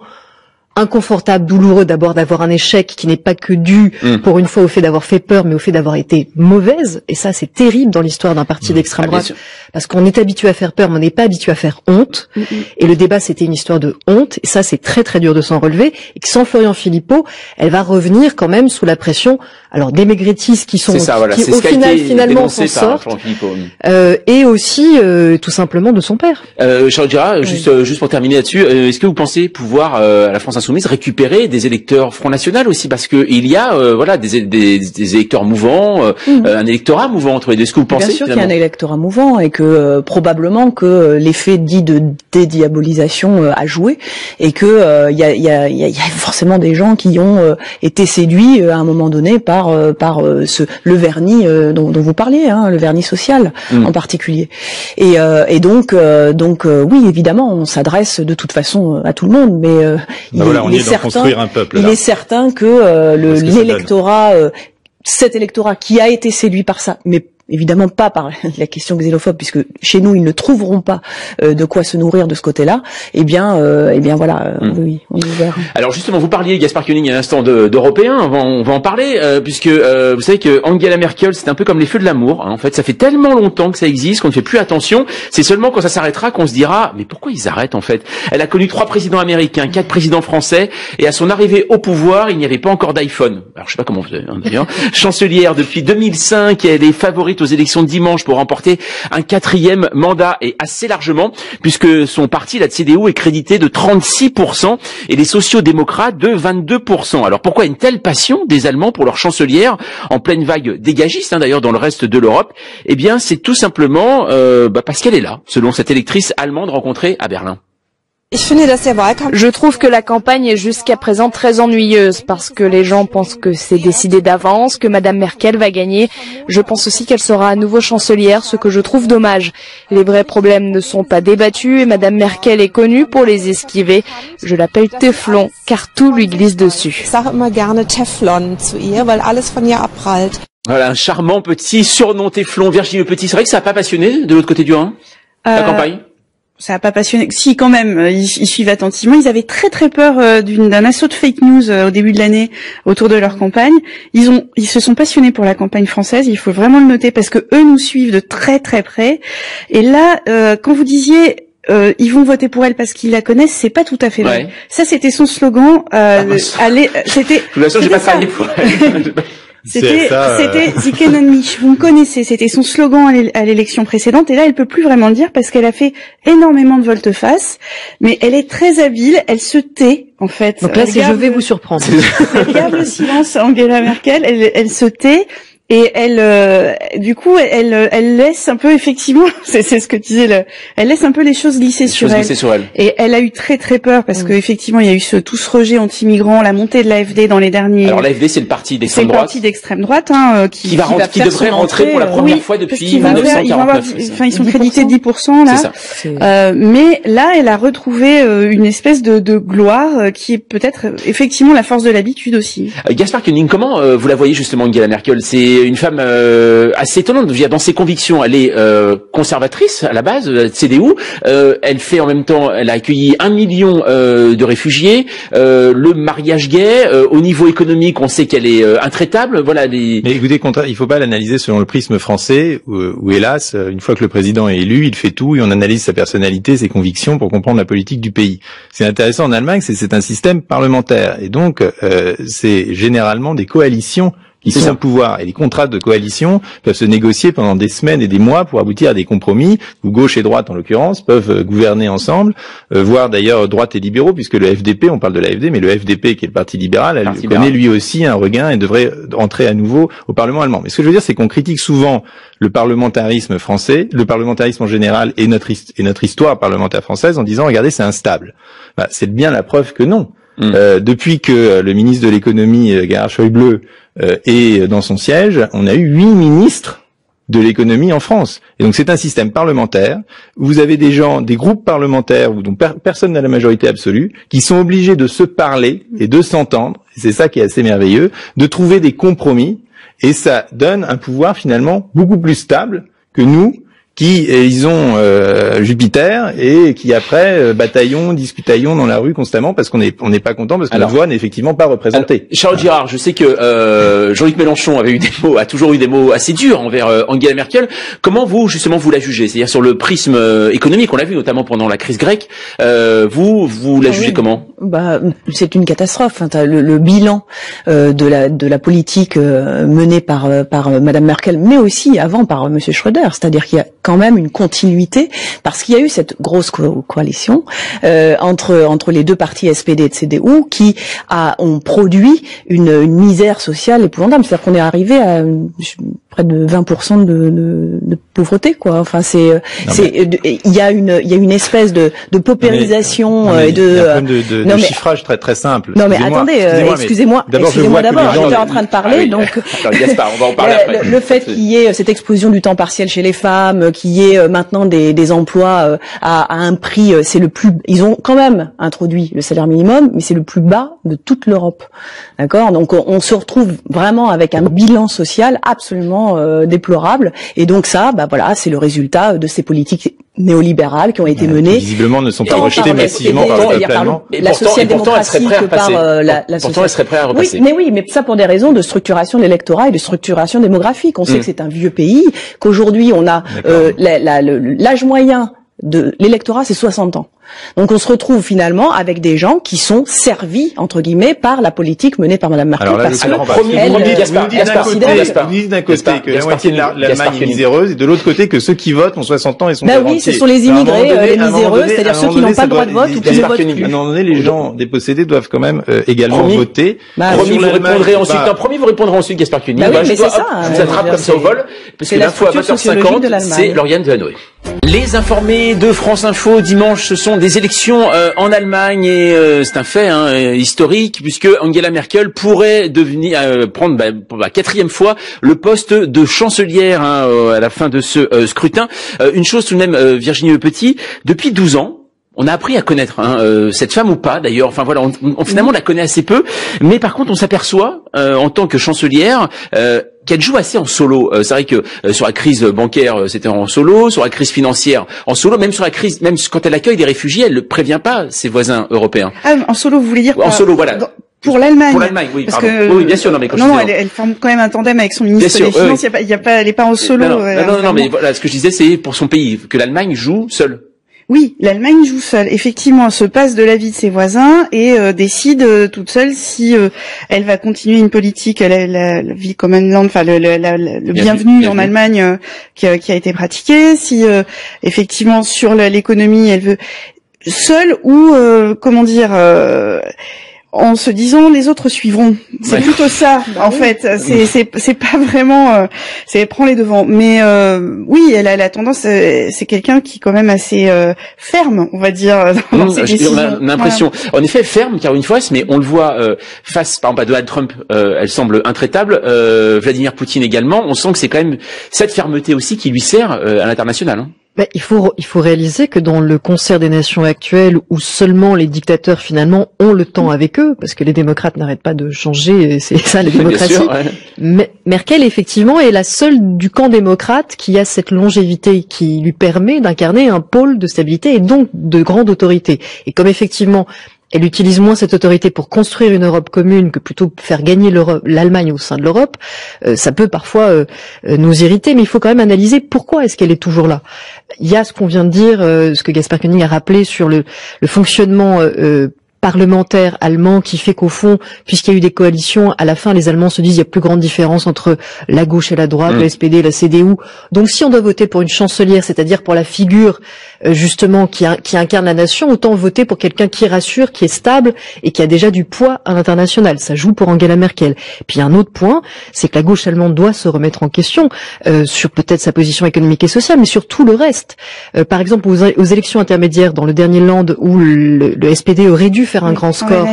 inconfortable, douloureux d'abord d'avoir un échec qui n'est pas que dû pour une fois au fait d'avoir fait peur, mais au fait d'avoir été mauvaise. Et ça, c'est terrible dans l'histoire d'un parti d'extrême droite, parce qu'on est habitué à faire peur, mais on n'est pas habitué à faire honte. Et le débat, c'était une histoire de honte. Et ça, c'est très très dur de s'en relever. Et que sans Florian Philippot, elle va revenir quand même sous la pression. Alors des maigrettistes qui sont qui au final finalement s'en sortent, et aussi tout simplement de son père. Charles Girard, juste pour terminer là-dessus, est-ce que vous pensez pouvoir à la France Insoumise récupérer des électeurs Front National aussi, parce que il y a des électeurs mouvants, un électorat mouvant entre les deux. Est-ce que vous pensez? Bien sûr qu'il y a un électorat mouvant et que probablement que l'effet dit de dédiabolisation a joué et que il y a forcément des gens qui ont été séduits à un moment donné par le vernis dont vous parliez, le vernis social en particulier. Et donc oui, évidemment, on s'adresse de toute façon à tout le monde, mais il est certain que l'électorat, cet électorat qui a été séduit par ça, mais évidemment pas par la question xénophobe, puisque chez nous ils ne trouveront pas de quoi se nourrir de ce côté-là. Eh bien voilà, oui, on est ouvert. Alors justement, vous parliez, Gaspard Koenig, à l'instant d'Européens, on va en parler, puisque vous savez que Angela Merkel, c'est un peu comme les feux de l'amour. En fait, ça fait tellement longtemps que ça existe qu'on ne fait plus attention. C'est seulement quand ça s'arrêtera qu'on se dira, mais pourquoi ils arrêtent en fait? Elle a connu 3 présidents américains, 4 présidents français, et à son arrivée au pouvoir, il n'y avait pas encore d'iPhone. Alors je sais pas comment vous d'ailleurs. Chancelière depuis 2005, elle est favorite aux élections de dimanche pour remporter un 4e mandat, et assez largement, puisque son parti, la CDU, est crédité de 36% et les sociaux-démocrates de 22%. Alors pourquoi une telle passion des Allemands pour leur chancelière, en pleine vague dégagiste d'ailleurs dans le reste de l'Europe? Eh bien c'est tout simplement parce qu'elle est là, selon cette électrice allemande rencontrée à Berlin. Je trouve que la campagne est jusqu'à présent très ennuyeuse parce que les gens pensent que c'est décidé d'avance, que Madame Merkel va gagner. Je pense aussi qu'elle sera à nouveau chancelière, ce que je trouve dommage. Les vrais problèmes ne sont pas débattus et Madame Merkel est connue pour les esquiver. Je l'appelle Teflon car tout lui glisse dessus. Voilà, un charmant petit surnom Teflon. Virginie Le Petit, c'est vrai que ça n'a pas passionné de l'autre côté du Rhin, la campagne? Ça a pas passionné. Si, quand même, ils suivent attentivement. Ils avaient très très peur d'un assaut de fake news au début de l'année autour de leur campagne. Ils se sont passionnés pour la campagne française. Il faut vraiment le noter parce que eux nous suivent de très très près. Et là, quand vous disiez ils vont voter pour elle parce qu'ils la connaissent, c'est pas tout à fait vrai. Ça, c'était son slogan. C'était. De toute façon, j'ai pas travaillé pour elle. C'était Sie kennen mich, vous me connaissez, c'était son slogan à l'élection précédente, et là elle peut plus vraiment le dire parce qu'elle a fait énormément de volte-face, mais elle est très habile, elle se tait en fait. Donc là c'est je vais vous surprendre. Elle garde le silence, Angela Merkel, elle se tait. Et elle, du coup, elle laisse un peu, effectivement, c'est ce que tu disais, elle laisse un peu les choses glisser sur elle. Et elle a eu très très peur parce que effectivement, il y a eu tout ce rejet anti-migrant, la montée de l'AfD dans les derniers. Alors l'AfD, c'est le parti d'extrême droite. C'est le parti d'extrême droite, qui devrait rentrer pour la première fois depuis 1949. Ils sont crédités de 10% là. C'est ça. Mais là, elle a retrouvé une espèce de gloire qui est peut-être effectivement la force de l'habitude aussi. Gaspard Koenig, comment vous la voyez justement, Angela Merkel? C'est c'est une femme assez étonnante. Je veux dire, dans ses convictions, elle est conservatrice à la base, CDU. Elle fait en même temps, elle a accueilli 1 million de réfugiés. Le mariage gay, au niveau économique, on sait qu'elle est intraitable. Voilà. Mais écoutez, il faut pas l'analyser selon le prisme français, où hélas, une fois que le président est élu, il fait tout et on analyse sa personnalité, ses convictions pour comprendre la politique du pays. C'est intéressant en Allemagne, c'est un système parlementaire et donc c'est généralement des coalitions qui sont au pouvoir. Et les contrats de coalition peuvent se négocier pendant des semaines et des mois pour aboutir à des compromis, où gauche et droite, en l'occurrence, peuvent gouverner ensemble, voire d'ailleurs droite et libéraux, puisque le FDP, on parle de l'AfD, mais le FDP, qui est le Parti libéral, connaît lui aussi un regain et devrait entrer à nouveau au Parlement allemand. Mais ce que je veux dire, c'est qu'on critique souvent le parlementarisme français, le parlementarisme en général et notre histoire parlementaire française en disant, regardez, c'est instable. Bah, c'est bien la preuve que non. Depuis que le ministre de l'économie, Gerhard Schäuble, est dans son siège, on a eu 8 ministres de l'économie en France. Et donc c'est un système parlementaire. Vous avez des gens, des groupes parlementaires dont personne n'a la majorité absolue, qui sont obligés de se parler et de s'entendre. Et c'est ça qui est assez merveilleux, de trouver des compromis. Et ça donne un pouvoir finalement beaucoup plus stable que nous, qui ils ont Jupiter et qui après bataillons, discutaillons dans la rue constamment parce qu'on n'est pas content parce que la voix n'est effectivement pas représentée. Charlotte Girard, je sais que Jean-Luc Mélenchon a toujours eu des mots assez durs envers Angela Merkel. Comment vous justement vous la jugez? C'est-à-dire sur le prisme économique, on l'a vu notamment pendant la crise grecque. Vous la jugez comment? Bah, c'est une catastrophe. Hein. Le bilan de la politique menée par Madame Merkel, mais aussi avant par Monsieur Schröder, c'est-à-dire qu'il y a quand même une continuité parce qu'il y a eu cette grosse coalition entre les deux partis SPD et CDU qui ont produit une misère sociale épouvantable. C'est-à-dire qu'on est arrivé à près de 20% de pauvreté, quoi. Enfin, il y a une espèce de paupérisation et de chiffrage très très simple. Non mais attendez, excusez-moi d'abord. J'étais en train de parler, donc Gaspard, on va en parler après. Le fait qu'il y ait cette explosion du temps partiel chez les femmes, qu'il y ait maintenant des emplois à un prix, ils ont quand même introduit le salaire minimum, mais c'est le plus bas de toute l'Europe. D'accord? Donc on se retrouve vraiment avec un bilan social absolument déplorable. Et donc ça, bah voilà, c'est le résultat de ces politiques néolibérales qui ont été menées. Qui visiblement ne sont pas rejetées massivement par le peuple allemand. La social-démocratie que par pourtant, elle serait prête à repasser. Oui, mais ça pour des raisons de structuration de l'électorat et de structuration démographique. On sait que c'est un vieux pays, qu'aujourd'hui on a l'âge moyen de l'électorat, c'est 60 ans. Donc on se retrouve finalement avec des gens qui sont servis entre guillemets par la politique menée par Madame Merkel. Alors là, vous dites d'un côté que la moitié de l'Allemagne est miséreuse et de l'autre côté que ceux qui votent ont 60 ans et sont garantis. Oui, ce sont les immigrés, les miséreux, c'est-à-dire ceux qui n'ont pas le droit de vote ou qui ne votent plus. À un moment donné, les gens dépossédés doivent quand même également voter. Promis, vous répondrez ensuite, Gaspard Koenig. Mais c'est ça. Je vous attrape comme ça au vol, parce que l'info à 20h50, c'est Lauriane Delanoë. Les informés de France Info dimanche, ce sont des élections en Allemagne et c'est un fait historique puisque Angela Merkel pourrait prendre pour la 4e fois le poste de chancelière à la fin de ce scrutin. Une chose tout de même, Virginie Lepetit, depuis 12 ans, on a appris à connaître cette femme ou pas d'ailleurs. Enfin voilà, on finalement la connaît assez peu, mais par contre on s'aperçoit en tant que chancelière qu'elle joue assez en solo. C'est vrai que sur la crise bancaire, c'était en solo, sur la crise financière, en solo, même sur la crise, même quand elle accueille des réfugiés, elle ne prévient pas ses voisins européens. Ah, en solo, vous voulez dire en solo, voilà. Pour l'Allemagne. Pour l'Allemagne, oui, parce pardon. que oui, bien sûr, non, mais elle forme quand même un tandem avec son ministre des Finances. Elle est pas en solo. Non, mais voilà, ce que je disais, c'est pour son pays, que l'Allemagne joue seule. Oui, l'Allemagne joue seule. Effectivement, elle se passe de l'avis de ses voisins et décide toute seule si elle va continuer une politique, la vie common land, enfin le bienvenu en Allemagne qui a été pratiqué. Si effectivement sur l'économie, elle veut seule ou en se disant les autres suivront. C'est plutôt ça, en fait. C'est pas vraiment, c'est prend les devants. Mais oui, elle a la tendance, c'est quelqu'un qui est quand même assez ferme, on va dire, dans ses décisions. On a l'impression, en effet, ferme, Caroline Foïs, mais on le voit face, par exemple, à Donald Trump, elle semble intraitable. Vladimir Poutine également. On sent que c'est quand même cette fermeté aussi qui lui sert à l'international. Il faut réaliser que dans le concert des nations actuelles, où seulement les dictateurs finalement ont le temps avec eux, parce que les démocrates n'arrêtent pas de changer, c'est ça la démocratie. Sûr, ouais. Mais Merkel effectivement est la seule du camp démocrate qui a cette longévité qui lui permet d'incarner un pôle de stabilité et donc de grande autorité. Et comme effectivement elle utilise moins cette autorité pour construire une Europe commune que plutôt faire gagner l'Allemagne au sein de l'Europe, ça peut parfois nous irriter, mais il faut quand même analyser pourquoi est-ce qu'elle est toujours là. Il y a ce qu'on vient de dire, ce que Gaspard Koenig a rappelé sur le fonctionnement parlementaire allemand qui fait qu'au fond, puisqu'il y a eu des coalitions, à la fin les Allemands se disent il y a plus grande différence entre la gauche et la droite, le SPD et la CDU. Donc si on doit voter pour une chancelière, c'est-à-dire pour la figure justement qui incarne la nation, autant voter pour quelqu'un qui rassure, qui est stable et qui a déjà du poids à l'international. Ça joue pour Angela Merkel. Puis un autre point, c'est que la gauche allemande doit se remettre en question sur peut-être sa position économique et sociale, mais sur tout le reste. Par exemple aux élections intermédiaires dans le dernier Land où le SPD aurait dû faire un grand score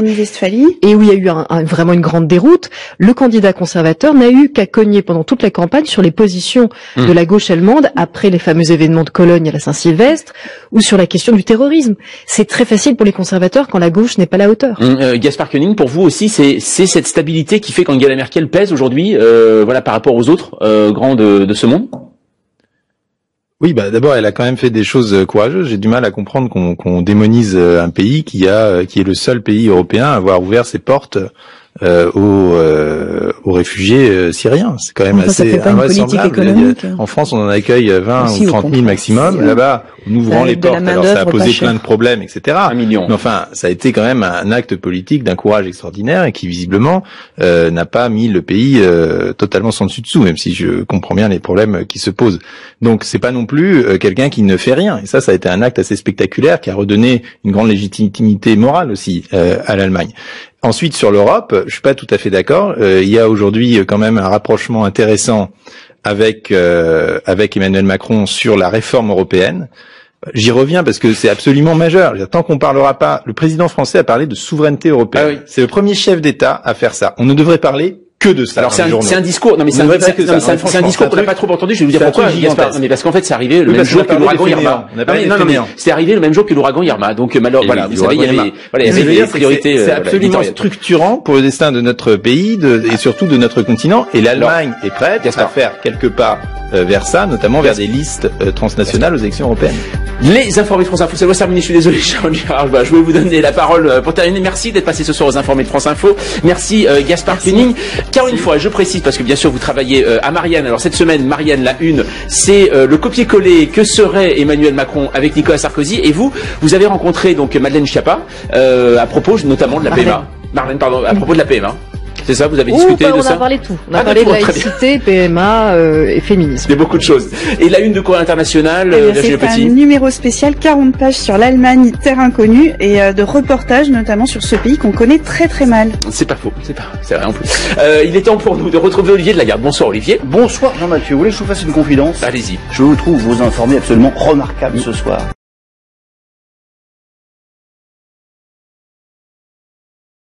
et où il y a eu vraiment une grande déroute, le candidat conservateur n'a eu qu'à cogner pendant toute la campagne sur les positions de la gauche allemande après les fameux événements de Cologne à la Saint-Sylvestre ou sur la question du terrorisme. C'est très facile pour les conservateurs quand la gauche n'est pas à la hauteur. Gaspard Koenig, pour vous aussi, c'est cette stabilité qui fait qu'Angela Merkel pèse aujourd'hui voilà, par rapport aux autres grands de ce monde? Oui, d'abord, elle a quand même fait des choses courageuses. J'ai du mal à comprendre qu'on démonise un pays qui est le seul pays européen à avoir ouvert ses portes aux réfugiés syriens. C'est quand même assez invraisemblable. En France, on en accueille 20 ou 30 000 maximum. Là-bas, en ouvrant les portes, alors ça a posé plein de problèmes, etc. 1 million. Mais enfin, ça a été quand même un acte politique d'un courage extraordinaire et qui visiblement n'a pas mis le pays totalement sans dessus dessous, même si je comprends bien les problèmes qui se posent. Donc, c'est pas non plus quelqu'un qui ne fait rien. Et ça a été un acte assez spectaculaire qui a redonné une grande légitimité morale aussi à l'Allemagne. Ensuite, sur l'Europe, je suis pas tout à fait d'accord. Il y a aujourd'hui quand même un rapprochement intéressant avec Emmanuel Macron sur la réforme européenne. J'y reviens parce que c'est absolument majeur. Tant qu'on parlera pas, le président français a parlé de souveraineté européenne. Ah oui. C'est le premier chef d'État à faire ça. On ne devrait parler que de ça. Alors c'est un discours. Non mais c'est un discours qu'on n'a pas trop entendu. Je vais vous dire pourquoi. Gaspard. Mais parce qu'en fait c'est arrivé le même jour que l'ouragan Irma. Non mais c'est arrivé le même jour que l'ouragan Irma. Donc malheureusement, voilà, vous savez, il y avait des priorités. C'est absolument structurant pour le destin de notre pays et surtout de notre continent. Et l'Allemagne est prête à faire quelques pas vers ça, notamment vers des listes transnationales aux élections européennes. Les informés de France Info, ça doit se terminer. Je suis désolé, Charles Girard. Je vais vous donner la parole pour terminer. Merci d'être passé ce soir aux informés de France Info. Merci Gaspard Koenig. Car une fois, je précise, parce que bien sûr vous travaillez à Marianne. Alors cette semaine, Marianne, la une, c'est le copier-coller que serait Emmanuel Macron avec Nicolas Sarkozy. Et vous avez rencontré donc Madeleine Schiappa à propos notamment de la PMA. Marlène, pardon, à propos de la PMA. C'est ça, vous avez discuté de ça? On a parlé de tout. On a parlé de laïcité, PMA et féminisme. Il y a beaucoup de choses. Et la une de Courrier International, c'est un numéro spécial, 40 pages sur l'Allemagne, terre inconnue, et de reportages notamment sur ce pays qu'on connaît très très mal. C'est pas faux, c'est vrai en plus. Il est temps pour nous de retrouver Olivier de Lagarde. Bonsoir Olivier. Bonsoir Jean-Mathieu. Vous voulez que je vous fasse une confidence? Allez-y. Je trouve vos informés absolument remarquables ce soir.